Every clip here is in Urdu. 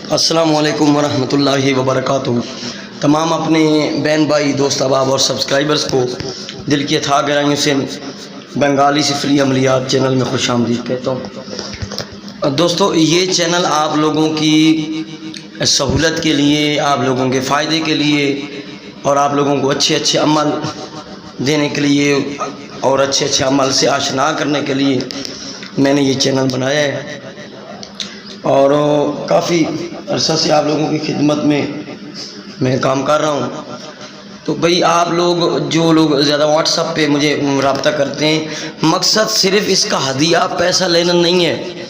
السلام علیکم ورحمۃ اللہ وبرکاتہ۔ تمام اپنے بہن بھائی دوست احباب اور سبسکرائبرز کو دل کی اتھاہ گہرائیوں سے بنگالی سفری عملیات چینل میں خوش آمدید کہتا ہوں۔ دوستو، یہ چینل آپ لوگوں کی سہولت کے لیے، آپ لوگوں کے فائدے کے لیے اور آپ لوگوں کو اچھے اچھے عمل دینے کے لیے اور اچھے اچھے عمل سے آشنا کرنے کے لیے میں نے یہ چینل بنایا ہے، اور کافی عرصہ سے آپ لوگوں کی خدمت میں کام کر رہا ہوں۔ تو بھئی آپ لوگ جو لوگ زیادہ واٹس ایپ پہ مجھے رابطہ کرتے ہیں، مقصد صرف اس کا ہدیہ پیسہ لینا نہیں ہے۔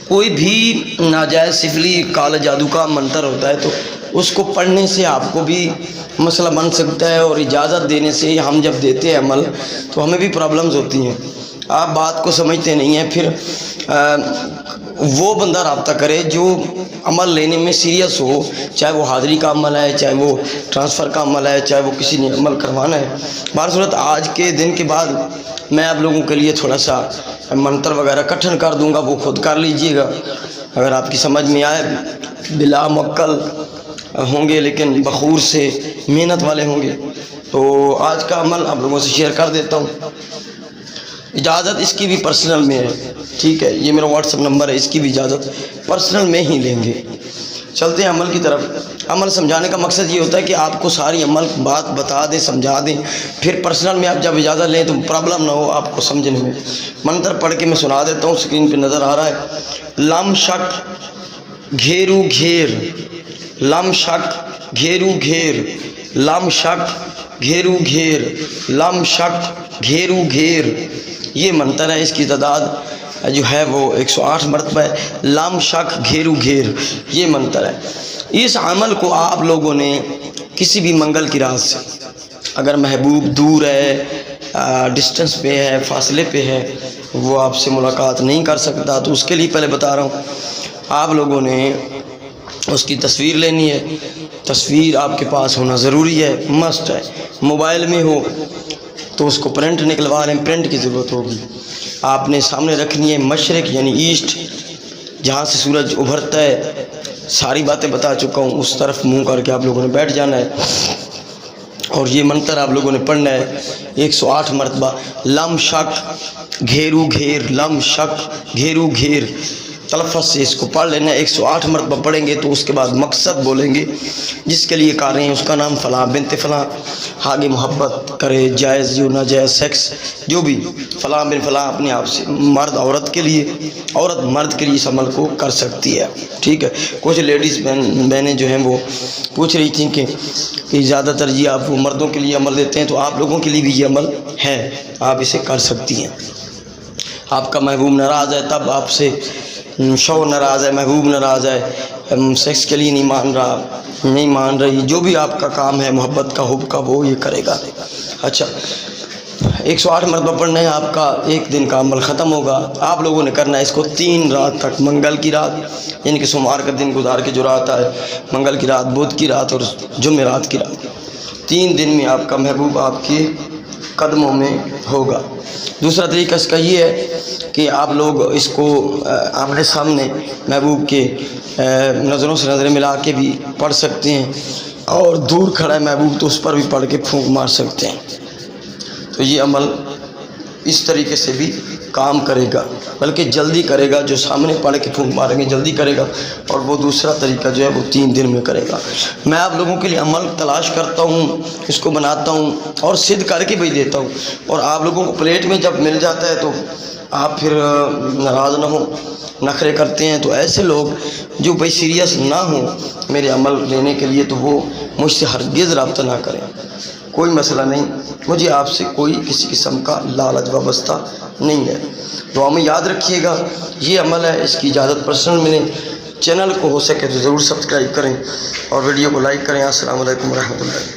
کوئی بھی ناجائز سفلی کال جادو کا منتر ہوتا ہے تو اس کو پڑھنے سے آپ کو بھی مسئلہ بن سکتا ہے، اور اجازت دینے سے ہم جب دیتے ہیں عمل تو ہمیں بھی پرابلمز ہوتی ہیں۔ آپ بات کو سمجھتے نہیں ہیں۔ پھر وہ بندہ رابطہ کرے جو عمل لینے میں سیریس ہو، چاہے وہ حاضری کا عمل ہے، چاہے وہ ٹرانسفر کا عمل ہے، چاہے وہ کسی نے عمل کروانا ہے۔ بہر صورت آج کے دن کے بعد میں آپ لوگوں کے لیے تھوڑا سا منتر وغیرہ کٹھن کر دوں گا، وہ خود کر لیجئے گا اگر آپ کی سمجھ میں آئے۔ بلا مکل ہوں گے لیکن بخور سے محنت والے ہوں گے۔ تو آج کا عمل آپ لوگوں سے شیئر کر دیتا ہوں۔ اجازت اس کی بھی پرسنل میں ہے، ٹھیک ہے؟ یہ میرا واٹس ایپ نمبر ہے، اس کی بھی اجازت پرسنل میں ہی لیں گے۔ چلتے ہیں عمل کی طرف۔ عمل سمجھانے کا مقصد یہ ہوتا ہے کہ آپ کو ساری عمل بات بتا دیں، سمجھا دیں، پھر پرسنل میں آپ جب اجازت لیں تو پرابلم نہ ہو آپ کو سمجھنے میں۔ منتر پڑھ کے میں سنا دیتا ہوں، اسکرین پہ نظر آ رہا ہے۔ لم شک گھیرو گھیر، لم شک گھیرو گھیر، لم شک گھیرو گھیر، لم شک گھیرو گھیر، یہ منتر ہے۔ اس کی تعداد جو ہے وہ 108 مرتبہ ہے۔ لم شک گھیرو گھیر یہ منتر ہے۔ اس عمل کو آپ لوگوں نے کسی بھی منگل کی رات سے، اگر محبوب دور ہے، ڈسٹنس پہ ہے، فاصلے پہ ہے، وہ آپ سے ملاقات نہیں کر سکتا، تو اس کے لیے پہلے بتا رہا ہوں، آپ لوگوں نے اس کی تصویر لینی ہے۔ تصویر آپ کے پاس ہونا ضروری ہے، مسٹ ہے۔ موبائل میں ہو تو اس کو پرنٹ نکلوا لیں، پرنٹ کی ضرورت ہوگی۔ آپ نے سامنے رکھنی ہے مشرق یعنی ایسٹ، جہاں سے سورج ابھرتا ہے۔ ساری باتیں بتا چکا ہوں، اس طرف منہ کر کے آپ لوگوں نے بیٹھ جانا ہے، اور یہ منتر آپ لوگوں نے پڑھنا ہے 108 مرتبہ۔ لم شک گھیرو گھیر، لم شک گھیرو گھیر، تلفظ سے اس کو پڑھ لینا ہے۔ 108 مرتبہ پڑھیں گے تو اس کے بعد مقصد بولیں گے، جس کے لیے کر رہے ہیں اس کا نام فلاں بنت فلاں، آگے محبت کرے، جائز جو ناجائز سیکس جو بھی، فلاں بن فلاں اپنے آپ سے، مرد عورت کے لیے، عورت مرد کے لیے اس عمل کو کر سکتی ہے، ٹھیک ہے؟ کچھ لیڈیز بہنیں جو ہیں وہ پوچھ رہی تھیں کہ زیادہ ترجیح آپ وہ مردوں کے لیے عمل دیتے ہیں، تو آپ لوگوں کے لیے بھی یہ عمل ہے، آپ اسے کر سکتی ہیں۔ آپ کا محبوب ناراض ہے، تب آپ سے شوہر ناراض ہے، محبوب ناراض ہے، سیکس کے لیے نہیں مان رہی، جو بھی آپ کا کام ہے محبت کا، حب کا، وہ یہ کرے گا۔ اچھا، 108 مرتبہ پڑھنا ہے، آپ کا ایک دن کا عمل ختم ہوگا۔ آپ لوگوں نے کرنا ہے اس کو 3 رات تک، منگل کی رات یعنی کہ سوموار کا دن گزار کے جو رات آئے، منگل کی رات، بدھ کی رات اور جمعرات کی رات، 3 دن میں آپ کا محبوب آپ کے قدموں میں ہوگا۔ دوسرا طریقہ اس کا یہ ہے کہ آپ لوگ اس کو آمنے سامنے محبوب کے نظروں سے نظریں ملا کے بھی پڑھ سکتے ہیں، اور دور کھڑا ہے محبوب تو اس پر بھی پڑھ کے پھونک مار سکتے ہیں۔ تو یہ عمل اس طریقے سے بھی کام کرے گا، بلکہ جلدی کرے گا۔ جو سامنے پڑھ کے پھونک ماریں گے جلدی کرے گا، اور وہ دوسرا طریقہ جو ہے وہ 3 دن میں کرے گا۔ میں آپ لوگوں کے لیے عمل تلاش کرتا ہوں، اس کو بناتا ہوں اور سدھ کر کے بھی دیتا ہوں، اور آپ لوگوں کو پلیٹ میں جب مل جاتا ہے تو آپ پھر ناراض نہ ہوں، نخرے کرتے ہیں۔ تو ایسے لوگ جو بھائی سیریس نہ ہوں میرے عمل لینے کے لیے، تو وہ مجھ سے ہرگز رابطہ نہ کریں، کوئی مسئلہ نہیں، مجھے آپ سے کوئی کسی قسم کا لالچ وابستہ نہیں ہے۔ دعا میں یاد رکھیے گا، یہ عمل ہے، اس کی اجازت پرسنل ملیں۔ چینل کو ہو سکے تو ضرور سبسکرائب کریں اور ویڈیو کو لائک کریں۔ السلام علیکم ورحمۃ اللہ۔